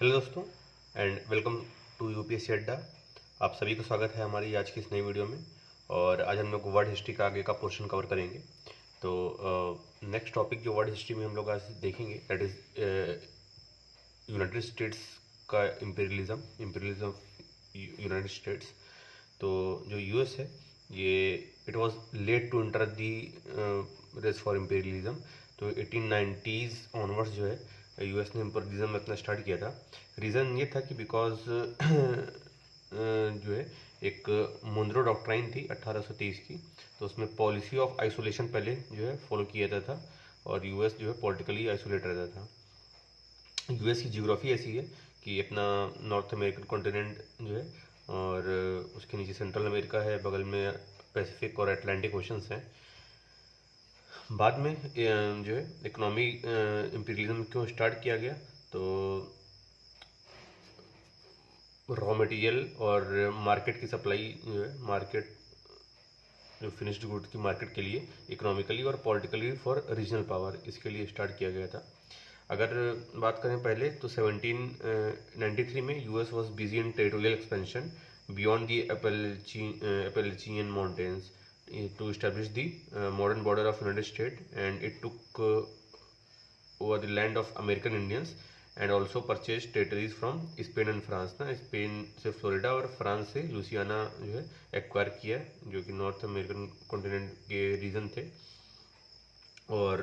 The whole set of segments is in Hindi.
हेलो दोस्तों एंड वेलकम टू यूपीएससी अड्डा। आप सभी को स्वागत है हमारी आज की इस नई वीडियो में। और आज हम लोग वर्ल्ड हिस्ट्री का आगे का पोर्शन कवर करेंगे। तो नेक्स्ट टॉपिक जो वर्ल्ड हिस्ट्री में हम लोग आज देखेंगे दैट इज़ यूनाइटेड स्टेट्स का इम्पीरियलिज्म यूनाइटेड स्टेट्स। तो जो यूएस है ये it was late to enter the race for imperialism. तो 1890s ऑनवर्ड्स जो है यूएस ने इम्पीरियलिज्म अपना स्टार्ट किया था। रीज़न ये था कि बिकॉज जो है एक मुनरो डॉक्ट्राइन थी 1823 की। तो उसमें पॉलिसी ऑफ आइसोलेशन पहले जो है फॉलो किया जाता था और यूएस जो है पॉलिटिकली आइसोलेट रहता था। यूएस की जियोग्राफी ऐसी है कि अपना नॉर्थ अमेरिकन कॉन्टिनेंट जो है और उसके नीचे सेंट्रल अमेरिका है, बगल में पैसिफिक और अटलांटिक ओशंस हैं। बाद में जो है इकोनॉमी इम्पीरियलिज्म क्यों स्टार्ट किया गया, तो रॉ मटेरियल और मार्केट की सप्लाई जो है मार्केट जो फिनिश्ड गुड की मार्केट के लिए इकोनॉमिकली और पॉलिटिकली फॉर रीजनल पावर, इसके लिए स्टार्ट किया गया था। अगर बात करें पहले तो 1793 में US was busy in territorial expansion beyond the Appalachian Mountains to establish the modern border of United States, and it took over the land of American Indians and also purchased territories from Spain and France ना। स्पेन से फ्लोरिडा और फ्रांस से लुसियाना जो है एक्वायर किया, जो कि नॉर्थ अमेरिकन कॉन्टिनेंट के रीजन थे। और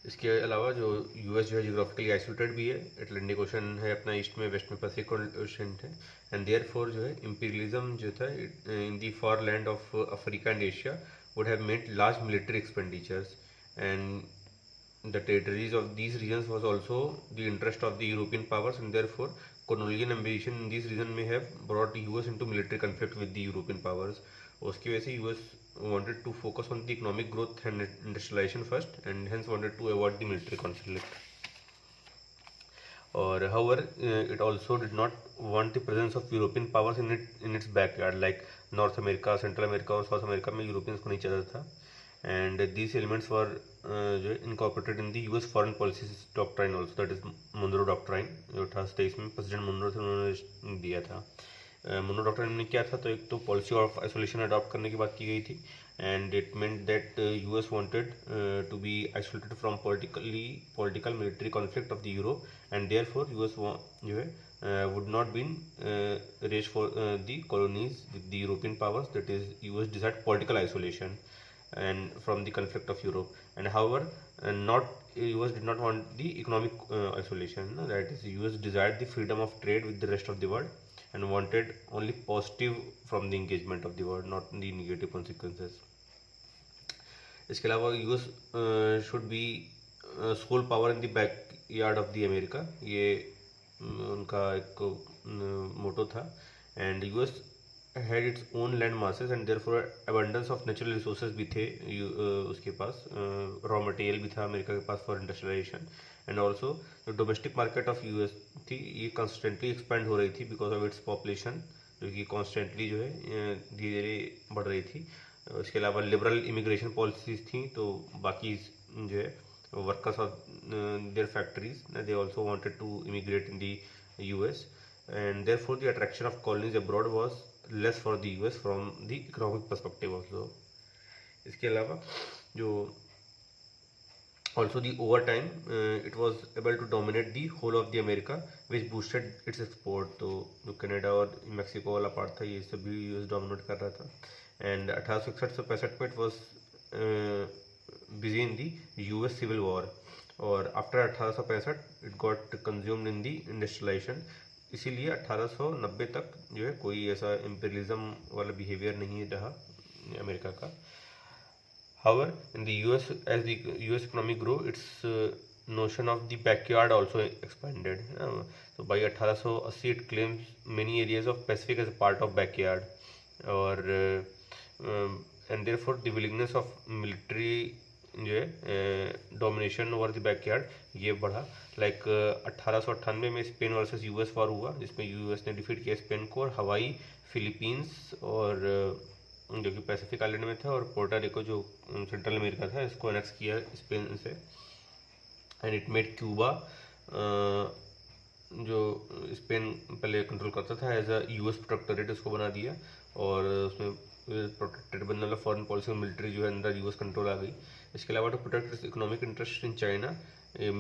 इसके अलावा जो यूएस जो है जियोग्राफिकली आइसोलेटेड भी है, अटलांटिक ओशन है अपना ईस्ट में, वेस्ट में पैसिफिक ओशन है। एंड देयर फोर जो है इम्पीरियलिज्म जो था in the for land of Africa and Asia would have made large military expenditures, and the territories of these regions was also the interest of the European powers, and therefore colonial ambition in these regions may have brought US into military conflict with the European powers. उसकी वजह से US wanted to focus on the economic growth and industrialization first, and hence wanted to avoid the military conflict. Or however, it also did not want the presence of European powers in its backyard, like North America, Central America और South America में यूरोपियंस को नहीं चाहिए था। and these elements were incorporated in the US foreign policy doctrine also, that is Monroe Doctrine, जो 1823 में प्रेसिडेंट मुनरो थे उन्होंने दिया था। मुनरो डॉक्ट्राइन में क्या था, तो एक तो पॉलिसी ऑफ आइसोलेशन अडॉप्ट करने की बात की गई थी, and it meant that US wanted to be isolated from political military conflict of the Europe, and therefore US जो है would not been raised for the colonies with the European powers, that is US desired political isolation and from the conflict of Europe. And however, not US did not want the economic isolation, no? That is US desired the freedom of trade with the rest of the world and wanted only positive from the engagement of the world, not the negative consequences. इसके अलावा US should be sole power in the back yard of the America, ये उनका एक मोटो था। And US had its own land masses and therefore abundance of natural resources भी थे उसके पास, रॉ मटेरियल भी था अमेरिका के पास फॉर इंडस्ट्रियलाइजेशन। एंड ऑल्सो जो डोमेस्टिक मार्केट ऑफ यूएस थी ये कॉन्स्टेंटली एक्सपेंड हो रही थी बिकॉज ऑफ इट्स पॉपुलेशन, जो कि कॉन्स्टेंटली जो है धीरे धीरे बढ़ रही थी। इसके अलावा लिबरल इमिग्रेशन पॉलिसीज थी, तो बाकी जो है workers of their factories they also wanted to immigrate in the US, and therefore the attraction of colonies abroad was less for the US from the economic perspective also. इसके अलावा जो also the over time it was able to dominate the whole of the America, which boosted its export। तो जो कनाडा और मेक्सिको वाला पार्ट था ये सभी यूएस डोमिनेट कर रहा था। एंड 1861 से 65 में it was busy in the US civil war, और after 1865 it got consumed in the industrialisation. इसीलिए 1890 तक जो है कोई ऐसा इम्पीरियलिज्म वाला बिहेवियर नहीं रहा अमेरिका का। However, in the US, as the US economy grew, its notion of the backyard also expanded. So by 1880, it claims many areas of Pacific as a part of backyard, or and therefore the willingness of military जो है डोमिनेशन ओवर द बैकयार्ड ये बढ़ा। लाइक 1898 में स्पेन वर्सेस यूएस वॉर हुआ, जिसमें यूएस ने डिफीट किया स्पेन को, और हवाई, फिलीपींस और जो कि पैसिफिक आइलैंड में था, और पोर्टा रिको जो सेंट्रल अमेरिका था, इसको एनेक्स किया स्पेन से। एंड इट मेड क्यूबा जो स्पेन पहले कंट्रोल करता था, एज अ यूएस प्रोटेक्टोरेट उसको बना दिया, और उसमें प्रोटेक्टेड बनने वाला फॉरेन पॉलिसी मिलिट्री जो है अंदर यूएस कंट्रोल आ गई। इसके अलावा to protect economic interest in China,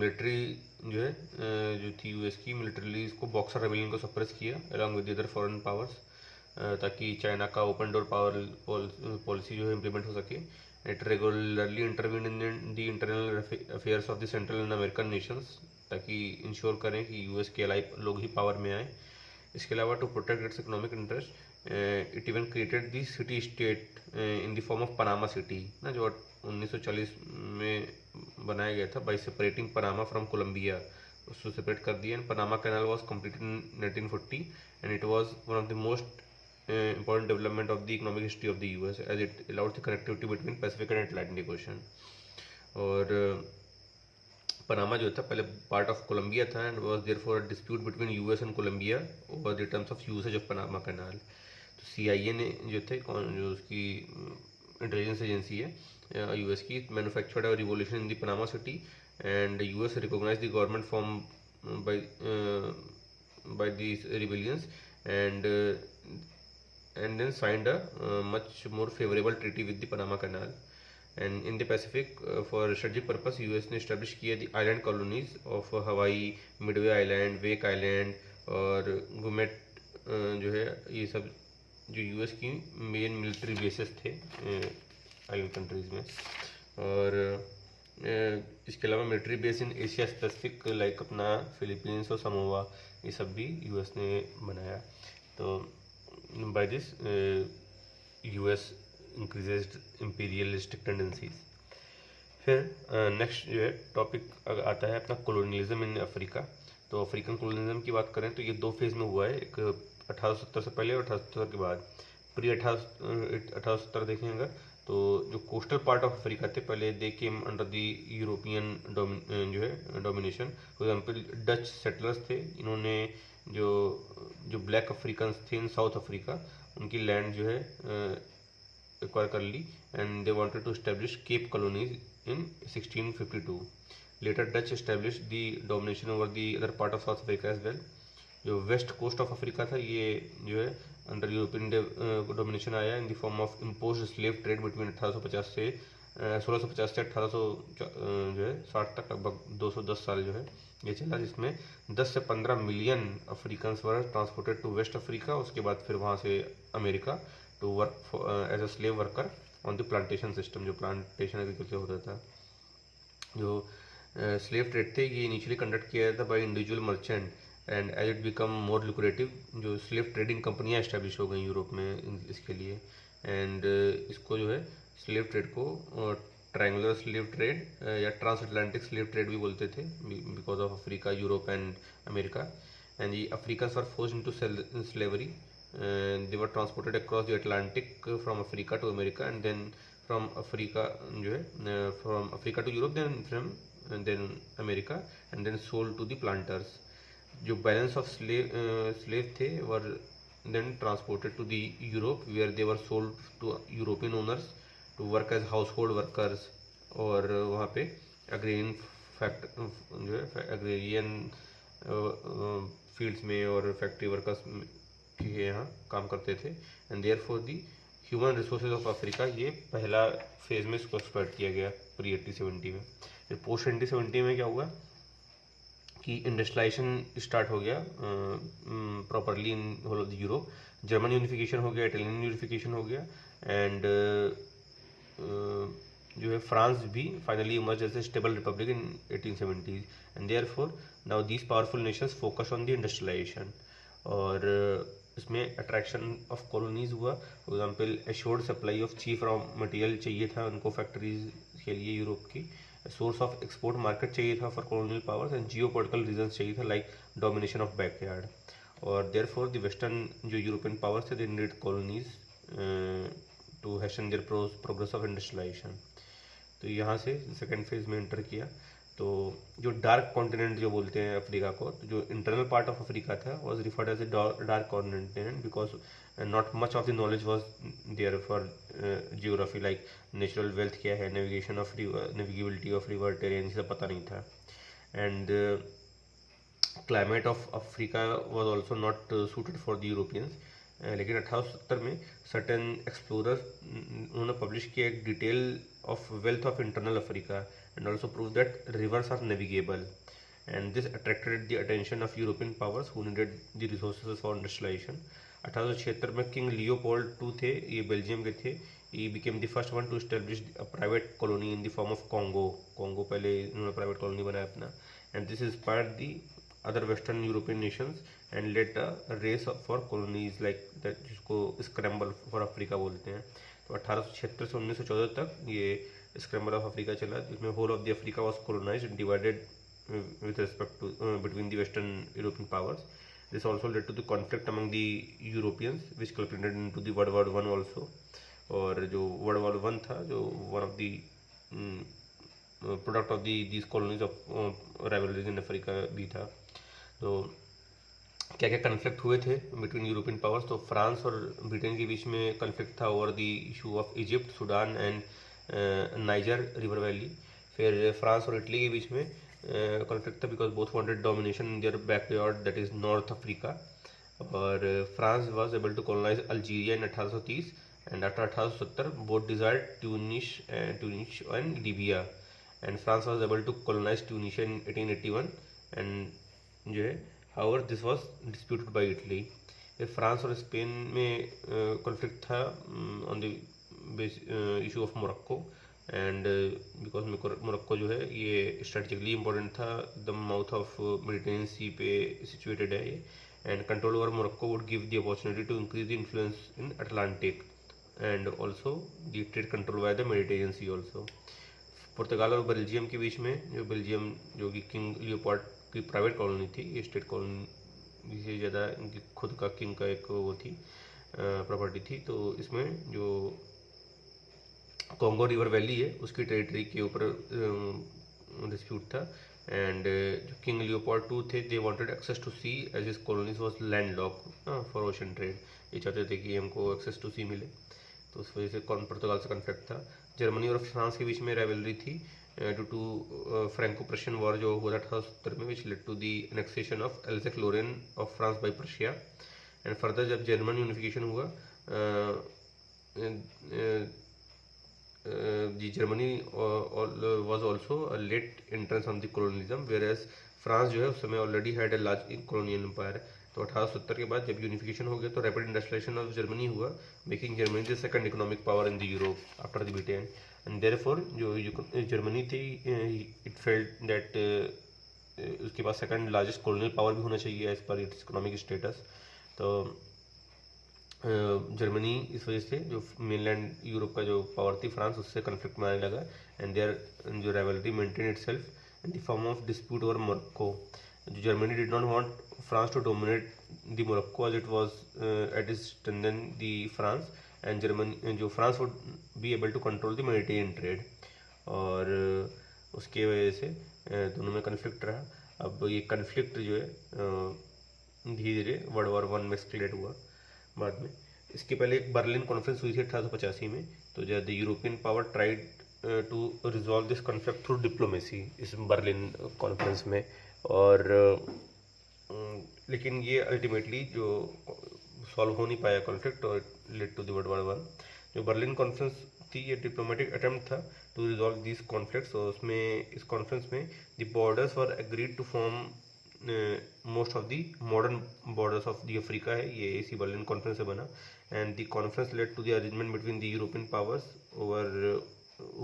military जो है जो थी यूएस की, मिलिट्रीली इसको बॉक्सर रेबेलियन को सप्रेस किया along with other foreign powers, ताकि चाइना का ओपन डोर पावर पॉलिसी जो है इम्प्लीमेंट हो सके। It regularly intervene in the internal affairs of the central and American nations, ताकि इंश्योर करें कि यूएस के अलाइ लोग ही पावर में आए। इसके अलावा to protect its economic interest, it even created the city state in the form of Panama city ना, जो 1940 में बनाया गया था by separating Panama from Colombia, उसको सेपरेट कर दिया। And Panama canal was completed in 1940 and it was one of the most important development of the economic history of the US, as it allowed the connectivity between Pacific and Atlantic Ocean. और पनामा जो था पहले पार्ट ऑफ कोलंबिया था, and was therefore a dispute between US and Colombia over the terms of usage of Panama canal. तो CIA ने जो थे जो उसकी इंटेलिजेंस एजेंसी है यूएस की, manufactured a revolution in the Panama city, and US recognize the government form by these rebellions, and then signed a much more favorable treaty with the Panama Canal. And in the Pacific, for strategic purpose, US ने establish किया the island colonies of Hawaii, Midway Island, Wake Island और गुमेट, जो है ये सब जो US की मेन मिलिट्री बेसेस थे आइलैंड कंट्रीज में। और इसके अलावा military base in Asia specific like अपना फिलीपींस और समोवा, ये सब भी US ने बनाया। तो by this US increased imperialistic tendencies। फिर नेक्स्ट जो है टॉपिक आता है अपना कोलोनियलिज्म इन अफ्रीका। तो अफ्रीकन कोलोनियलिज्म की बात करें तो ये दो फेज में हुआ है, एक 1870 से पहले और 1870 के बाद। प्री 1870 देखें अगर, तो जो कोस्टल पार्ट ऑफ अफ्रीका थे पहले they came under the European जो है domination. For example Dutch settlers थे, इन्होंने जो ब्लैक अफ्रीकन्स थे इन साउथ अफ्रीका, उनकी लैंड जो है एक्वायर कर ली, and they wanted to establish Cape colonies in 1652। Later Dutch establish the domination over the other part of South Africa as well. जो वेस्ट कोस्ट ऑफ अफ्रीका था ये जो है अंडर यूरोपियन डोमिनेशन आया in the form of imposed slave trade between 1650 से 1800 जो है 60 तक, लगभग 210 साल जो है ये चला, जिसमें 10 से 15 million Africans were transported to West Africa. उसके बाद फिर वहाँ से America to work as a slave worker on the plantation system, जो प्लांटेशन एग्रीकल्चर होता था। जो स्लेव ट्रेड थे ये इनिशियली कंडक्ट किया जाता by individual merchant, and as it become more lucrative जो स्लेव ट्रेडिंग कंपनियाँ इस्टेब्लिश हो गई यूरोप में इसके लिए। एंड इसको जो है स्लेव ट्रेड को ट्रायंगुलर स्लेव ट्रेड या ट्रांस अटलांटिक स्लेव ट्रेड भी बोलते थे, because of Africa, Europe and America. And ये Africans were forced into slavery, they were transported across the Atlantic from Africa to America, and then from Africa जो है from Africa to Europe, then America, and then sold to the planters। जो balance of slave थे were then transported to the Europe, where they were sold to European owners to work as household workers, और वहाँ पे agrarian जो है agrarian फील्ड्स में और फैक्ट्री वर्कर्स के यहाँ काम करते थे। And therefore the human resources of Africa, ये पहला फेज में इसको एक्सप्लॉइट किया गया प्री 1870 में। फिर पोस्ट 1870 में क्या हुआ कि इंडस्ट्रियलाइजेशन स्टार्ट हो गया properly in whole of the Europe. German unification हो गया, इटालियन यूनिफिकेशन हो गया, एंड जो है फ्रांस भी finally emerge as a stable republic in 1870s, and therefore now these powerful nations focus on the industrialization. और इसमें अट्रैक्शन ऑफ कॉलोनीज हुआ। For example assured supply of cheap raw material चाहिए था उनको फैक्ट्रीज के लिए यूरोप की, सोर्स ऑफ एक्सपोर्ट मार्केट चाहिए था for colonial powers, and geopolitical reasons चाहिए था लाइक डोमिनेशन ऑफ बैकयार्ड। और देयरफॉर द वेस्टर्न जो यूरोपियन पावर्स थे they needed colonies to hasten their progress of industrialization. तो यहाँ से सेकेंड फेज में एंटर किया। तो जो डार्क कॉन्टिनेंट जो बोलते हैं अफ्रीका को, तो जो इंटरनल पार्ट ऑफ अफ्रीका था was referred as a dark continent because not much of the knowledge was there for geography, like natural wealth क्या है, navigation of navigability of river terrain, ये सब पता नहीं था। And climate of Africa was also not suited for the Europeans. लेकिन 1870 में certain explorers उन्होंने publish किया एक detail of wealth of internal Africa and also proved that rivers are navigable, and this attracted the attention of European powers who needed the resources for industrialization. 1876 में किंग लियोपोल्ड टू थे, ये बेल्जियम के थे. He became the first one to establish a private colony in the form of Congo. Congo पहले इन्होंने private colony बनाया अपना, and this inspired the other Western European nations and led a race for colonies like that, जिसको scramble for Africa बोलते हैं. तो 1876 से 1914 तक ये scramble of Africa चला, जिसमें whole of the Africa was colonized and divided with respect to between the Western European powers. This also led to the conflict among the Europeans, which culminated into the World War I also. और जो World War I था, जो one of the product of these colonies of rivalries in Africa भी था. तो क्या क्या कन्फ्लिक्ट हुए थे बिटवीन यूरोपियन पावर्स? तो फ्रांस और ब्रिटेन के बीच में कन्फ्लिक्ट था over the issue of Egypt, Sudan and Niger river valley. फिर फ्रांस और इटली के बीच में कॉन्फ्लिक्ट था because both wanted domination in their backyard that is North Africa. और France was able to colonise Algeria in 1830 and after 1870 both desired Tunis and Libya, and France was able to colonise Tunisia in 1881 and जो है however this was disputed by Italy. फिर फ्रांस और स्पेन में कॉन्फ्लिक्ट था on the issue of Morocco, and because Morocco जो है ये स्ट्रेटेजिकली इंपॉर्टेंट था, the mouth of Mediterranean sea पे सिचुएटेड है ये, and control over Morocco would give the opportunity to increase the influence in Atlantic and also the trade control by the Mediterranean sea also. पुर्तगाल और बेल्जियम के बीच में, जो बेल्जियम जो कि किंग लियोपोल्ड की प्राइवेट कॉलोनी थी, ये स्टेट कॉलोनी से ज़्यादा इनकी खुद का किंग का एक वो थी प्रॉपर्टी थी. तो इसमें जो कॉन्गो रिवर वैली है उसकी टेरिटरी के ऊपर डिस्प्यूट था, एंड जो किंग लियोपोल्ड टू थे they wanted access to sea as his colonies was landlock for ocean trade. ये चाहते थे कि हमको एक्सेस टू सी मिले, तो उस वजह से पुर्तगाल से कॉन्फ्लिक्ट था. जर्मनी और फ्रांस के बीच में राइवलरी थी due to Franco Prussian war जो हुआ था 1870 में, which led to the annexation of Alsace Lorraine of France by Prussia. And further जब जर्मन यूनिफिकेशन हुआ, the Germany was also a late entrance on the colonialism, whereas France जो है उस समय already had a large colonial empire. तो 1870 के बाद जब यूनिफिकेशन हो गया तो रैपिड इंडस्ट्रियलाइजेशन ऑफ जर्मनी हुआ, making Germany the second economic power in the Europe after the Britain. And therefore जो जर्मनी थी इट फेल्ट दैट उसके पास सेकंड लार्जेस्ट कॉलोनियल पावर भी होना चाहिए as per its economic status. तो जर्मनी इस वजह से जो मेनलैंड यूरोप का जो पावर थी फ्रांस, उससे कन्फ्लिक्ट में आने लगा, एंड देयर जो rivalry maintain itself in the form of dispute over Morocco. जो Germany did not want France to dominate the Morocco as it was at is strengthen the France, and Germany जो France would be able to control the Mediterranean trade. और उसके वजह से दोनों में कन्फ्लिक्ट रहा. अब ये कन्फ्लिक्ट जो है धीरे धीरे वर्ल्ड वॉर वन में एस्केलेट हुआ बाद में. इसके पहले एक बर्लिन कॉन्फ्रेंस हुई थी 1885 में, तो जब the European power tried to resolve this conflict through diplomacy इस बर्लिन कॉन्फ्रेंस में. और लेकिन ये अल्टीमेटली जो सॉल्व हो नहीं पाया कॉन्फ्लिक्ट और led to the world war one. जो बर्लिन कॉन्फ्रेंस थी ये डिप्लोमेटिक अटेम्प्ट था टू रिजॉल्व दिस कॉन्फ्लिक्ट्स. और उसमें इस कॉन्फ्रेंस में the borders were agreed to form most of the modern borders of the Africa है, ये इसी बर्लिन कॉन्फ्रेंस से बना. And the conference led to the arrangement between the European powers over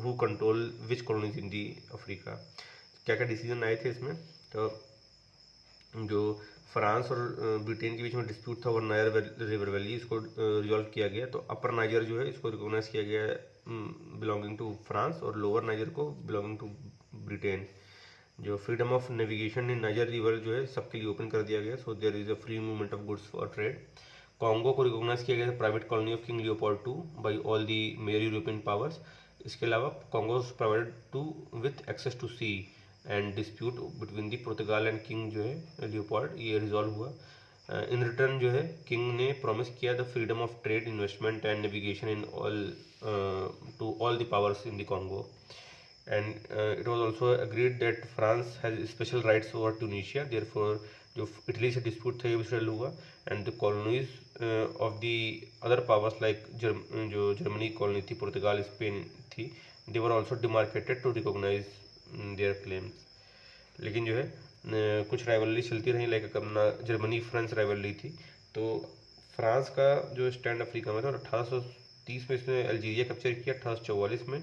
who control which colonies in the Africa. क्या क्या डिसीजन आए थे इसमें? तो जो फ्रांस और ब्रिटेन के बीच में डिस्प्यूट था ओवर नायर रिवर वैली, इसको रिजॉल्व किया गया. तो अपर नाइजर जो है इसको रिकॉग्नाइज किया गया बिलोंगिंग टू फ्रांस, और लोअर नाइजर को बिलोंगिंग टू ब्रिटेन. जो freedom of navigation in Niger river जो है सबके लिए ओपन कर दिया गया, so there is a free movement of goods for trade. Congo को रिकॉग्नाइज किया गया private colony of King Leopold two by all the major European powers. इसके अलावा Congo provided to with access to sea, and dispute between the Portugal and king जो है लियोपोल्ड ये रिजॉल्व हुआ. इन रिटर्न जो है किंग ने प्रॉमिस किया the freedom of trade, investment and navigation in all to all the powers in the Congo. And it was also agreed that France has special rights over Tunisia. Therefore, जो इटली से डिस्प्यूट था ये भी सेटल हुआ, and the colonies of the other powers like जो जर्मनी कॉलोनी थी, पुर्तगाल, स्पेन थी, they were also demarcated to recognise their claims. लेकिन जो है कुछ राइवलरी चलती रही, लाइक अपना जर्मनी फ्रांस राइवलरी थी। तो फ्रांस का जो स्टैंड अफ्रीका में था, और 1830 में इसने अल्जीरिया कैप्चर किया, 1844 में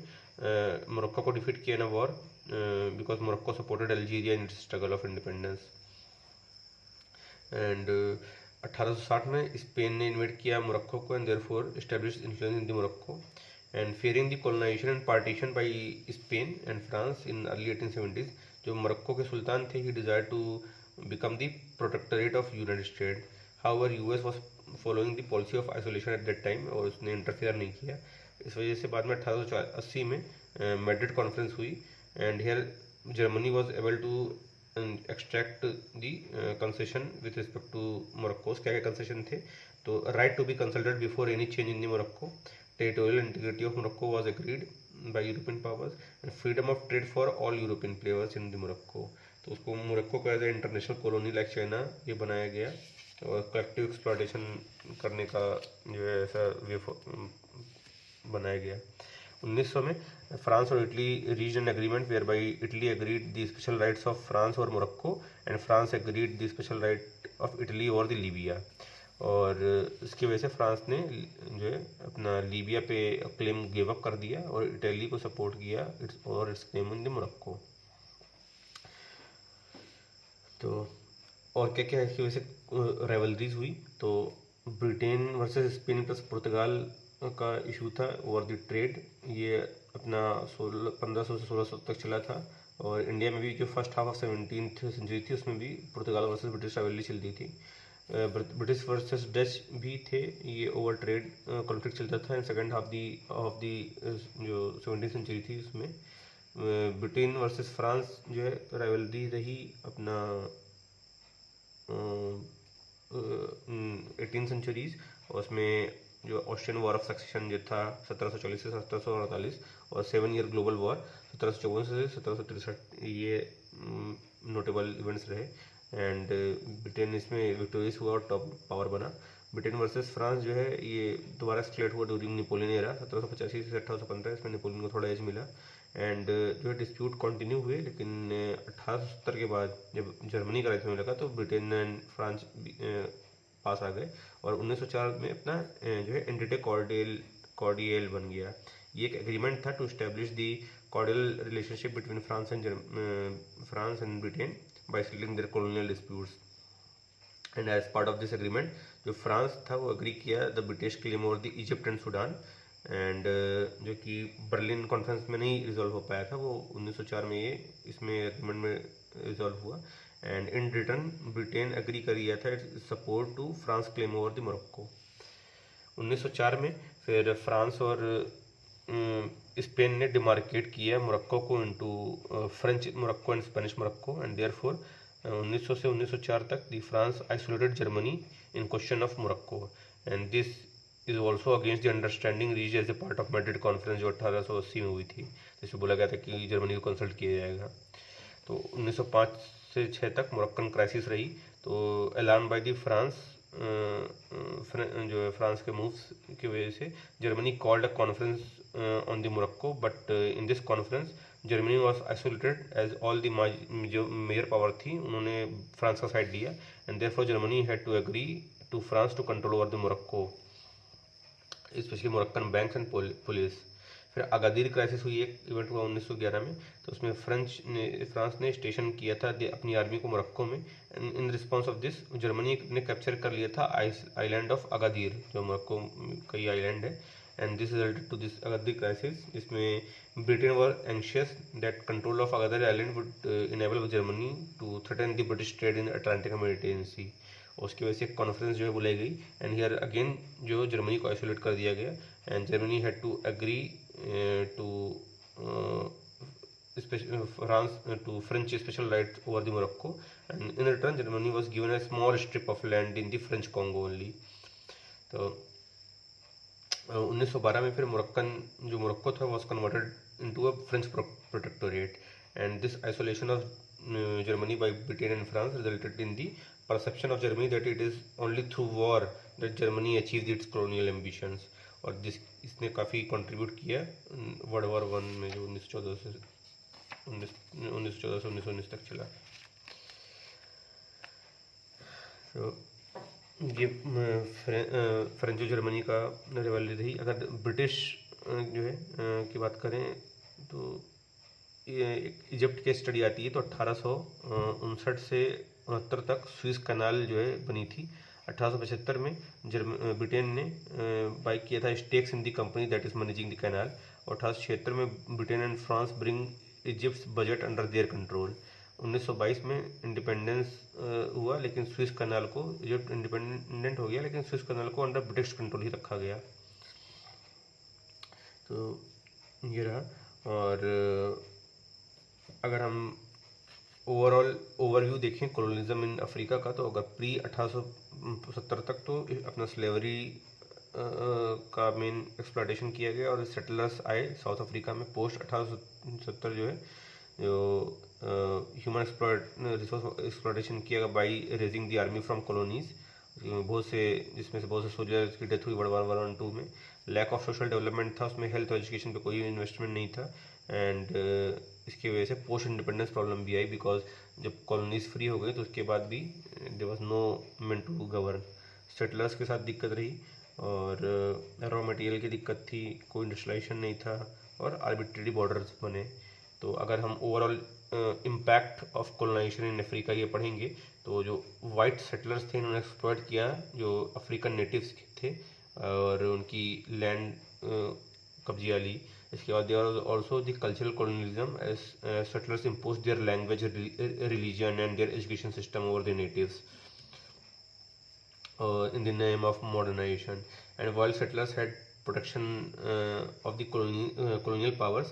मोरक्को को डिफीट किया in a war because Morocco supported Algeria in its struggle of independence. And 1860 में स्पेन ने इन्वेट किया मोरक्को को, and therefore established influence in the Morocco, and fearing the colonization and partition by Spain and France in early 1870s, जो मोरक्को के सुल्तान थे, he desired to become the protectorate of United States. However, US was following the policy of isolation at that time, और उसने इंटरफेयर नहीं किया। इस वजह से बाद में 1880 में मैड्रिड कॉन्फ्रेंस हुई, and here Germany was able to extract the concession with respect to Morocco. क्या क्या कंसेशन थे? तो right to be consulted before any change in the Morocco, territorial integrity of Morocco was agreed by European powers, and freedom of trade for all European players in the Morocco। तो उसको मोरक्को को as a international colony like China ये बनाया गया, और कलेक्टिव एक्सप्लॉयटेशन करने का जो है ऐसा वे बनाया गया। 1900 में फ्रांस और Italy reached an agreement whereby Italy agreed the special rights of France और Morocco, and France agreed the special right of Italy और द लीबिया। और इसकी वजह से फ्रांस ने जो है अपना लीबिया पे क्लेम गिव अप कर दिया और इटली को सपोर्ट किया it's claim in the Morocco. तो और क्या क्या इसकी वजह से राइवलरीज हुई? तो ब्रिटेन वर्सेस स्पेन प्लस पुर्तगाल का इशू था ओवर द ट्रेड, ये अपना 1500 से 1600 तक चला था। और इंडिया में भी जो first half of 17th century थी उसमें भी पुर्तगाल वर्सेस ब्रिटिश राइवलरी चलती थी। ब्रिटिश वर्सेस डच भी थे, ये ओवर ट्रेड कॉन्फ्लिक्ट चलता था। And second half of the जो 17th सेंचुरी थी उसमें ब्रिटेन वर्सेस फ्रांस जो है राइवलरी रही अपना 18th सेंचुरीज। और उसमें जो ऑस्ट्रियन वॉर ऑफ सक्सेशन जो था 1740 से 1748, और 7 ईयर ग्लोबल वॉर 1754 से 1763, ये नोटेबल इवेंट्स रहे। एंड ब्रिटेन इसमें विक्टोरियस हुआ और टॉप पावर बना। ब्रिटेन वर्सेस फ्रांस जो है ये दोबारा स्क्लेट हुआ ड्यूरिंग नेपोलियन एरा 1785 से 1815, इसमें नेपोलियन को थोड़ा एज मिला। एंड जो है डिस्प्यूट कंटिन्यू हुए, लेकिन 1870 के बाद जब जर्मनी का राइट होने लगा तो ब्रिटेन एंड फ्रांस पास आ गए, और 1904 में अपना जो है एंटिटे कॉर्डियल बन गया। ये एक एग्रीमेंट था to establish the cordial relationship between France and Britain by settling their colonial disputes, and as part of this agreement जो फ्रांस था वो एग्री किया the British claim over the Egypt and Sudan, and जो कि बर्लिन कॉन्फ्रेंस में नहीं रिजॉल्व हो पाया था, वो 1904 में ये इसमें एग्रीमेंट में रिजॉल्व हुआ। And in return Britain agree कर लिया था its support to France claim over the Morocco. 1904 में फिर फ्रांस और स्पेन ने डिमार्केट किया मोरक्को को into French Morocco and Spanish Morocco, and therefore 1900 से 1904 तक the France isolated Germany in question of Morocco, and this is also against the understanding reach as a part of Madrid conference जो 1880 में हुई थी, जिसमें बोला गया था कि जर्मनी को कंसल्ट किया जाएगा। तो 1905 से 6 तक मोरक्कन क्राइसिस रही। तो अलार्म बाय द फ्रांस जो है फ्रांस के मूव्स की वजह से Germany called a conference on the Morocco, but in this conference Germany was isolated as all the जो मेजर पावर थी उन्होंने फ्रांस का साइड लिया, and therefore Germany had to agree to France to control over the Morocco, specially Moroccan banks and police. फिर अगादिर क्राइसिस हुई, एक इवेंट हुआ 1911 में, तो उसमें फ्रांस ने स्टेशन किया था अपनी आर्मी को मोरक्को में। In response of this Germany ने कैप्चर कर लिया था आइलैंड ऑफ अगादिर, जो मोरक्को का ही आइलैंड है, and this resulted to this Agadir crisis. इसमें Britain were anxious that control of Agadir island would enable Germany to threaten the British trade in Atlantic Mediterranean sea. उसकी वजह से एक कॉन्फ्रेंस जो है बुलाई गई, एंड हियर अगेन जो जर्मनी को आइसोलेट कर दिया गया, and Germany had to agree to French special right over the Morocco, and in return Germany was given a small strip of land in the French Congo only। तो 1912 में फिर जो मोरक्को था was converted into a French protectorate, and this isolation of Germany by Britain and France resulted in the perception of Germany that it is only through war that Germany achieved its colonial ambitions. और इसने काफ़ी कंट्रीब्यूट किया वर्ल्ड वॉर वन में, जो 1914 से 1919 तक चला। तो ये फ्रेंचो जर्मनी का रिवॉल्यूरी रही। अगर ब्रिटिश जो है की बात करें तो इजिप्ट की स्टडी आती है तो 1859 से 69 तक स्विस कनाल जो है बनी थी। 1875 में ब्रिटेन ने बाई किया था stakes in the company that is managing the canal. और 1876 में Britain and France bring Egypt's budget under their control. 1922 में इंडिपेंडेंस हुआ, लेकिन स्विस कनाल को, इजिप्ट इंडिपेंडेंट हो गया लेकिन स्विस कनाल को अंडर ब्रिटिश कंट्रोल ही रखा गया। तो ये रहा। और अगर हम ओवरऑल ओवरव्यू देखें कॉलोनिज्म इन अफ्रीका का, तो अगर प्री 1870 तक तो अपना स्लेवरी का मेन एक्सप्लॉयटेशन किया गया और सेटलर्स आए साउथ अफ्रीका में। पोस्ट 1870 जो है जो ह्यूमन रिसोर्स एक्सप्लॉयटेशन किया गया by raising the army from colonies, जिसमें से बहुत से सोल्जर्स की डेथ हुई वर्ल्ड वॉर 1 और 2 में। लैक ऑफ सोशल डेवलपमेंट था उसमें, हेल्थ और एजुकेशन पे कोई इन्वेस्टमेंट नहीं था। एंड इसकी वजह से पोस्ट इंडिपेंडेंस प्रॉब्लम भी आई, बिकॉज जब कॉलोनीज फ्री हो गई तो उसके बाद भी there was no man to govern. Settlers के साथ दिक्कत रही और रॉ मटेरियल की दिक्कत थी, कोई इंडस्ट्रियलाइजेशन नहीं था और आर्बिट्रेरी बॉर्डर्स बने। तो अगर हम overall impact of colonization in Africa ये पढ़ेंगे तो जो वाइट सेटलर्स थे इन्होंने एक्सप्लॉइट किया जो अफ्रीकन नेटिव्स थे और उनकी लैंड कब्जिया ली। इसके बाद there was also the cultural colonialism as settlers impose their language, religion and their education system over the natives in the name of modernization. And while settlers had protection of the colonial powers,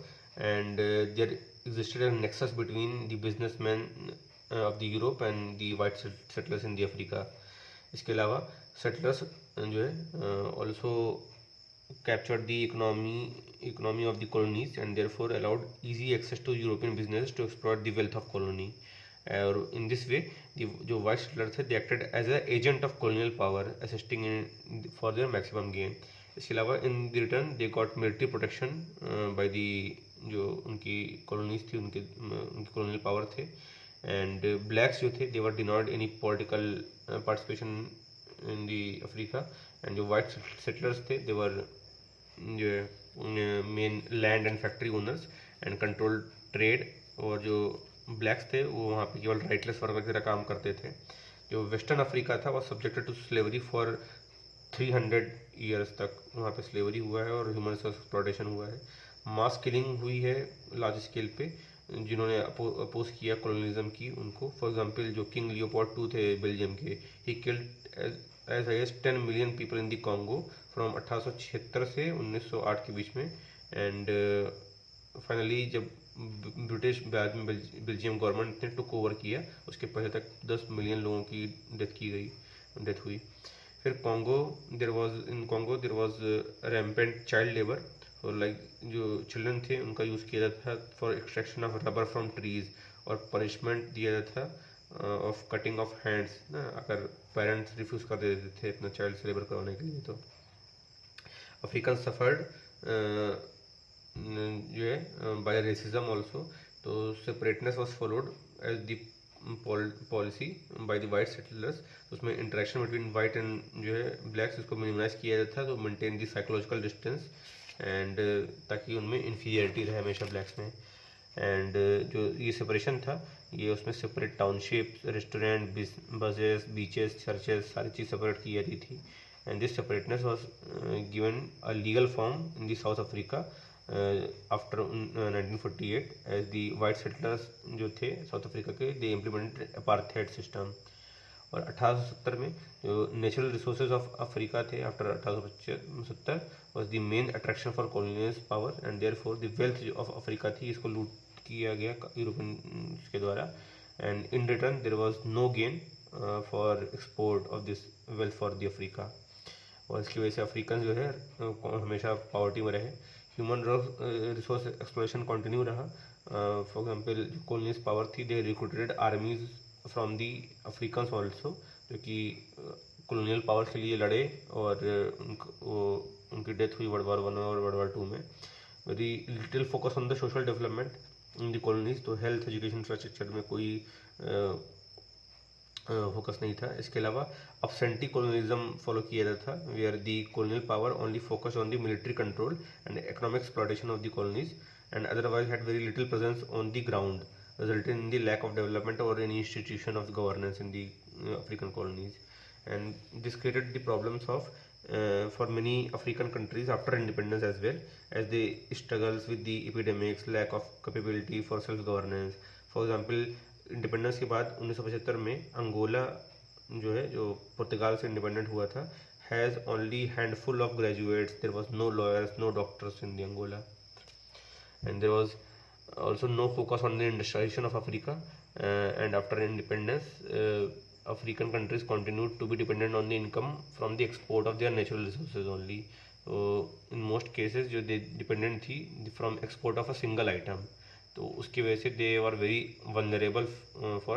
and there existed a nexus between the businessmen of the Europe and the white settlers in the Africa. इसके अलावा settlers जो है also captured the economy of the colonies and therefore allowed easy access to European business to exploit the wealth of colony. और इन दिस वे जो वाइट सेटलर थे they acted as a agent of colonial power assisting in for their maximum gain. इसके अलावा in the return they got military protection by the जो उनकी कॉलोनीज थी, उनके कॉलोनियल पावर थे। एंड ब्लैक्स जो थे they were denied any political participation in the Africa. And जो वाइट सेटलर्स थे दे वर जो main land and factory owners and control trade. और जो ब्लैक्स थे वो वहाँ पे केवल राइटलेस वर्कर की तरह काम करते थे। जो वेस्टर्न अफ्रीका था वो subjected to slavery for 300 years तक वहाँ पे स्लेवरी हुआ है और ह्यूमन रिसोर्स एक्सप्लॉयटेशन हुआ है। मास किलिंग हुई है लार्ज स्केल पे जिन्होंने अपोज किया कॉलोनिज्म की उनको। फॉर एग्जांपल जो किंग लियोपोल्ड 2 थे बेल्जियम के, he killed as high as 10 million people in the Congo from 1876 से 1908 के बीच में। एंड फाइनली जब ब्रिटिश बाद में बेल्जियम गवर्नमेंट ने टुक ओवर किया उसके पहले तक 10 मिलियन लोगों की डेथ हुई। फिर Congo there was rampant child labour, और लाइक जो चिल्ड्रन थे उनका यूज़ किया जाता था for extraction of rubber from trees, और पनिशमेंट दिया जाता था ऑफ कटिंग ऑफ हैंड्स ना, अगर पेरेंट्स रिफ्यूज़ कर देते थे अपना चाइल्ड से लेबर करवाने के लिए। तो अफ्रीकन सफर्ड जो है बाय रेसिज्म ऑल्सो। तो separateness was followed as the policy by the white settlers. तो उसमें इंटरेक्शन बिटवीन वाइट एंड जो है ब्लैक्स इसको मिनिमाइज किया जाता था, तो maintain the psychological distance and ताकि उनमें इन्फीरियरिटी रहे हमेशा ब्लैक्स में। एंड जो ये सेपरेशन था ये उसमें separate township, restaurant, buses, beaches, churches सारी चीज़ सेपरेट की जाती थी। And this separateness was given a legal form in the South Africa after 1948 as the white settlers जो थे साउथ अफ्रीका के दे इम्प्लीमेंटेड अपार्थाइड सिस्टम। और 1870 में जो नेचुरल रिसोर्सेज ऑफ अफ्रीका थे after 1870 was the main attraction for colonial power and therefore the wealth of Africa थी इसको लूट किया गया यूरोपियन के द्वारा। And in return there was no gain for export of this wealth for the Africa. और इसकी वजह से अफ्रीकन जो है हमेशा पॉवर्टी में रहे। ह्यूमन रिसोर्स एक्सप्लोरेशन कंटिन्यू रहा। फॉर एग्जांपल कॉलोनियल पावर थी they recruited armies from the Africans also, जो कि कॉलोनियल पावर्स के लिए लड़े और उनकी डेथ हुई वर्ल्ड वार 1 और वर्ल्ड वार 2 में। Very little focus on the social development in the colonies, तो हेल्थ एजुकेशन इंफ्रास्ट्रक्चर में कोई फोकस नहीं था। इसके अलावा अपसेंटी कॉलोनिज्म फॉलो किया जाता था, where the colonial power only focus on the military control and economic exploitation of the colonies and otherwise had very little presence on the ground, resulting in the lack of development or any institution of governance in the African colonies. And this created the problems of for many African countries after independence as well, as they struggles with the epidemics, lack of capability for self-governance. For example, independence के बाद 1975 में अंगोला जो है, जो पुर्तगाल से इंडिपेंडेंट हुआ था, has only handful of graduates, there was no lawyers, no doctors in the Angola, and there was also no focus on the industrialization of Africa, and after independence African countries continued to be dependent on the income from the export of their natural resources only. So in most cases जो dependent थी from export of a single item, तो उसकी वजह से they were very vulnerable for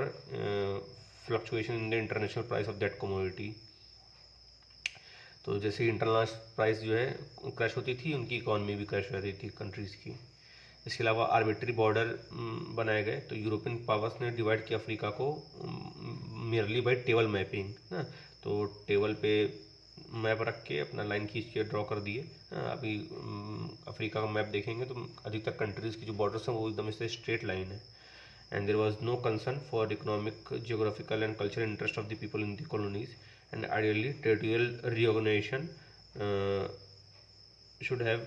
fluctuation in the international price of that commodity. तो जैसे इंटरनेशनल प्राइस जो है क्रैश होती थी, उनकी इकॉनमी भी क्रैश हो रही थी कंट्रीज़ की। इसके अलावा आर्बिट्री बॉर्डर बनाए गए, तो यूरोपियन पावर्स ने डिवाइड किया अफ्रीका को मेयरली बाय टेबल मैपिंग ना, तो टेबल पे मैप रख के अपना लाइन खींच के ड्रॉ कर दिए। अभी अफ्रीका का मैप देखेंगे तो अधिकतर कंट्रीज़ की जो बॉर्डर्स हैं वो एकदम से स्ट्रेट लाइन है। And there was no concern for economic, geographical and cultural interest of the people in the colonies, and ideally territorial reorganization should have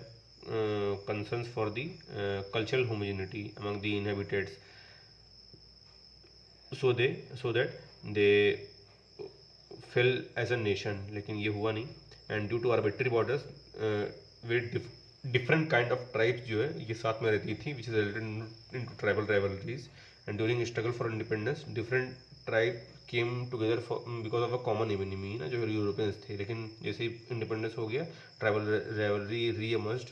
concerns for the cultural homogeneity among the inhabitants, so that they fell as a nation, लेकिन ये हुआ नहीं। and due to arbitrary borders with different kind of tribes जो है ये साथ में रहती थी, which is resulted into tribal rivalries, and during struggle for independence different tribe came together for because of a common enemy ना, जो यूरोपियंस थे। लेकिन जैसे ही इंडिपेंडेंस हो गया tribal rivalry reemerged,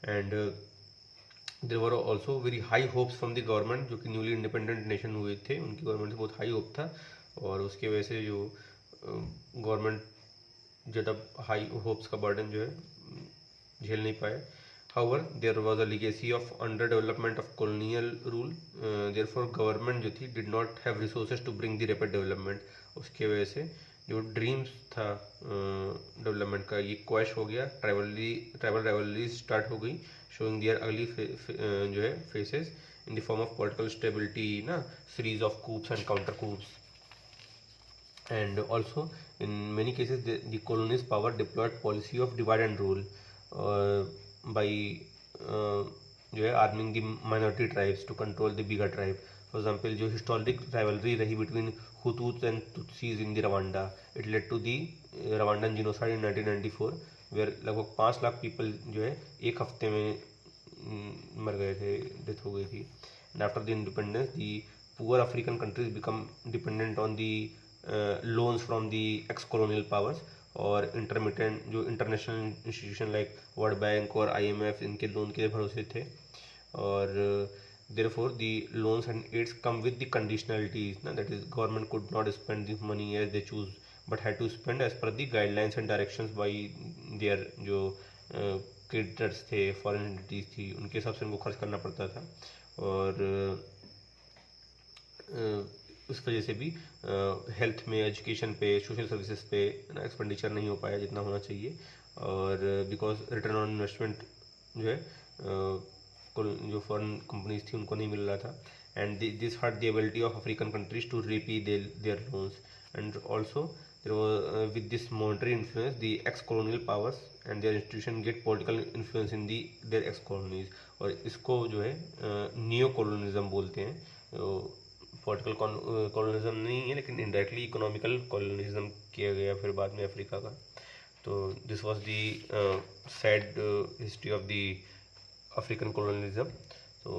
and there were also very high hopes from the government, जो कि न्यूली इंडिपेंडेंट नेशन हुए थे, उनकी गवर्नमेंट से बहुत हाई होप था, और उसकी वजह से जो गवर्नमेंट ज़्यादा हाई होप्स का बर्डन जो है झेल नहीं पाए। However, there was a legacy of underdevelopment of colonial rule. Therefore, government जो थी did not have resources to bring the rapid development. उसके वजह से जो ड्रीम्स था डेवलपमेंट का ये क्वैश हो गया, ट्राइबल राइवलरीज स्टार्ट हो गई, शोइंग देयर अगली जो है faces in the form of political stability ना, series of coups and counter coups. And also in many cases the colonies power deployed policy of divide and rule by जो है arming the minority tribes to control the bigger tribe. For example जो हिस्टोरिक राइवलरी रही between Hutus and Tutsis in the Rwanda, it led to the Rwandan genocide in 1994, where लगभग 5 लाख पीपल जो है एक हफ्ते में मर गए थे, डेथ हो गई थी। And after the independence the poor African countries become dependent on the loans from the ex-colonial powers और इंटरमीडिएट जो international institution like world bank और IMF इनके लोन के भरोसे थे, और therefore the loans and aids come with the conditionalities ना, that is government could not spend this money as they choose but had to spend as per the guidelines and directions by their जो creditors थे, foreign entities थी, उनके हिसाब से उनको खर्च करना पड़ता था। और उस वजह से भी हेल्थ में, एजुकेशन पे, सोशल सर्विसेज पे ना एक्सपेंडिचर नहीं हो पाया जितना होना चाहिए, और बिकॉज रिटर्न ऑन इन्वेस्टमेंट जो है जो फॉरेन कंपनीज थी उनको नहीं मिल रहा था, and this hurt the ability of African countries to repay their loans, and also with this monetary influence the ex-colonial powers and their institution get political influence in their ex-colonies, और इसको जो है नियो कॉलोनिज्म बोलते हैं। पॉलिटिकल कॉलोनिज्म नहीं है लेकिन इनडायरेक्टली इकोनॉमिकल कॉलोनिज्म किया गया फिर बाद में अफ्रीका का। तो this was the sad history of the African colonialism. तो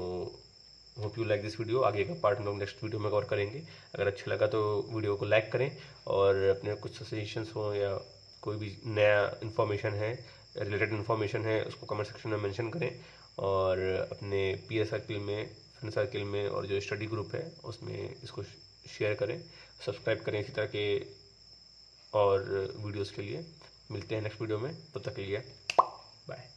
hope you like this video. आगे का पार्ट हम लोग नेक्स्ट वीडियो में कवर करेंगे। अगर अच्छा लगा तो वीडियो को लाइक करें, और अपने कुछ सजेशंस हो या कोई भी नया इन्फॉर्मेशन है, रिलेटेड इन्फॉर्मेशन है, उसको कमेंट सेक्शन में मेंशन करें, और अपने पीयर सर्किल में, फ्रेंड सर्किल में और जो स्टडी ग्रुप है उसमें इसको शेयर करें, सब्सक्राइब करें इसी तरह के और वीडियोस के लिए। मिलते हैं नेक्स्ट वीडियो में, तब तक के लिए बाय।